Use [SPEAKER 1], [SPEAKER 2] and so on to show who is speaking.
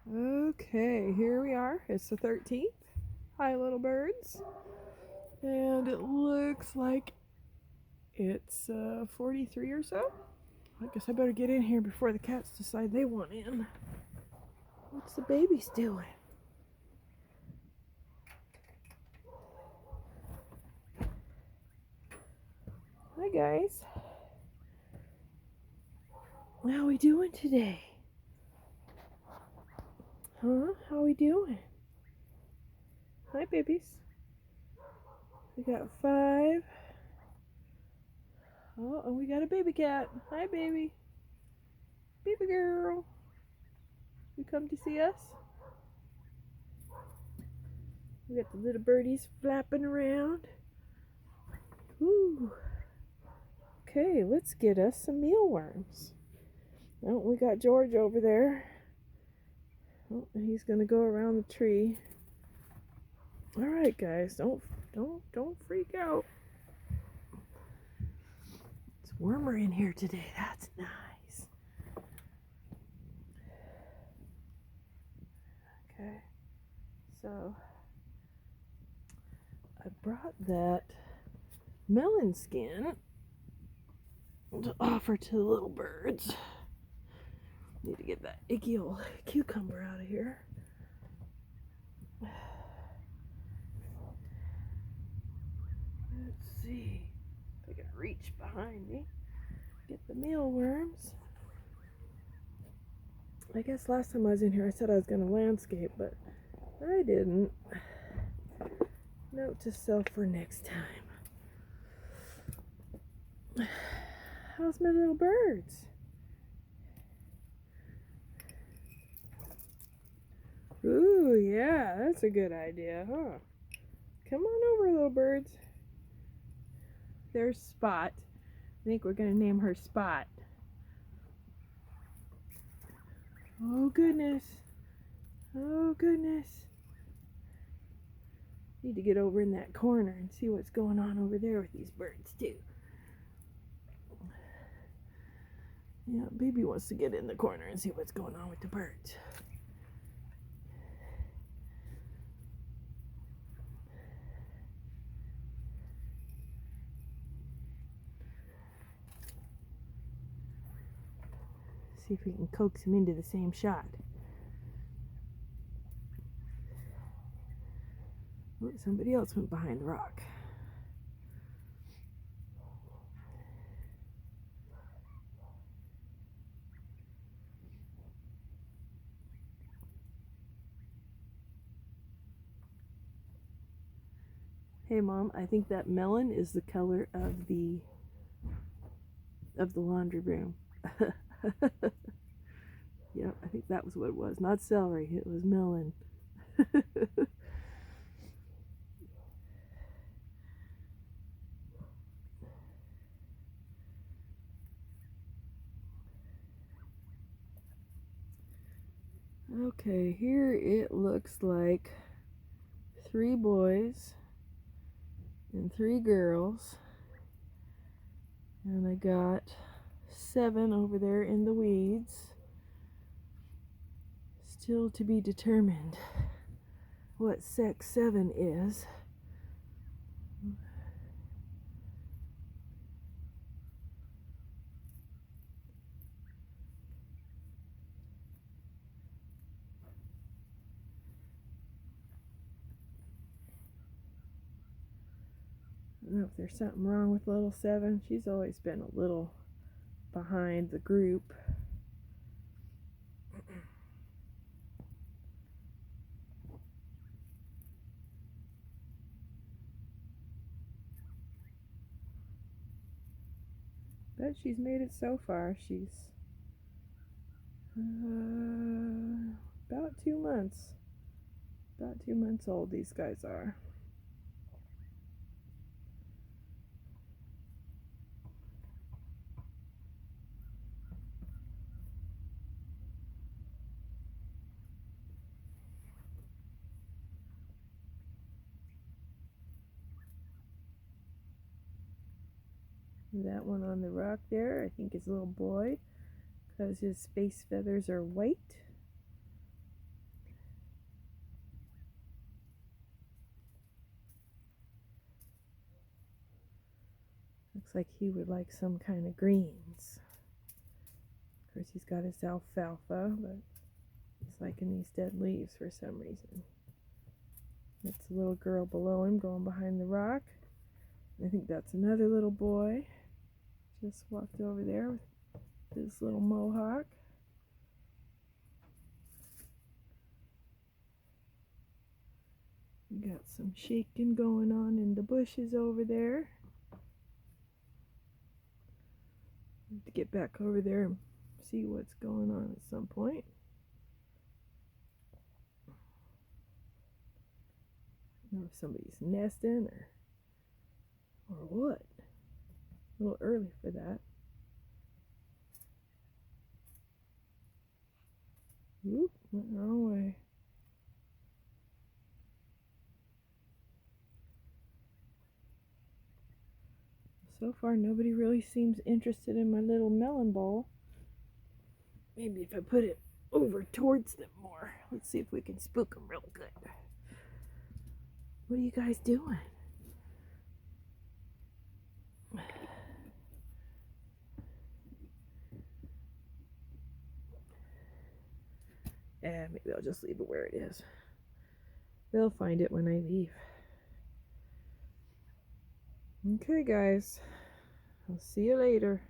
[SPEAKER 1] Okay, here we are. It's the 13th. Hi, little birds. And it looks like it's 43 or so. I guess I better get in here before the cats decide they want in. What's the babies doing? Hi, guys. How we doing today? Huh? How we doing? Hi, babies. We got 5. Oh, and we got a baby cat. Hi, baby. Baby girl. You come to see us? We got the little birdies flapping around. Woo. Okay, let's get us some mealworms. Oh, we got George over there. Oh, he's gonna go around the tree. All right, guys, don't freak out. It's warmer in here today. That's nice. Okay, so I brought that melon skin to offer to the little birds. Need to get that icky old cucumber out of here. Let's see if I can reach behind me. Get the mealworms. I guess last time I was in here I said I was going to landscape, but I didn't. Note to self for next time. How's my little birds? Ooh, yeah, that's a good idea, huh? Come on over, little birds. There's Spot. I think we're going to name her Spot. Oh, goodness. Oh, goodness. Need to get over in that corner and see what's going on over there with these birds, too. Yeah, baby wants to get in the corner and see what's going on with the birds. See if we can coax him into the same shot. Oh, somebody else went behind the rock. Hey, Mom, I think that melon is the color of the laundry room. Yeah, I think that was what it was. Not celery, it was melon. Okay, here it looks like 3 boys and 3 girls. And I got 7 over there in the weeds. Still to be determined what sex 7 is. I don't know if there's something wrong with little 7. She's always been a little behind the group. But she's made it so far. She's about 2 months. About 2 months old, these guys are. That one on the rock there, I think is a little boy, because his face feathers are white. like he would like some kind of greens. Of course, he's got his alfalfa, but he's liking these dead leaves for some reason. That's a little girl below him going behind the rock. I think that's another little boy. Just walked over there with his little mohawk. We got some shaking going on in the bushes over there. I have to get back over there and see what's going on at some point. I don't know if somebody's nesting or what. A little early for that. Oop, went the wrong way. So far, nobody really seems interested in my little melon bowl. Maybe if I put it over towards them more. Let's see if we can spook them real good. What are you guys doing? Maybe I'll just leave it where it is. They'll find it when I leave. Okay, guys. I'll see you later.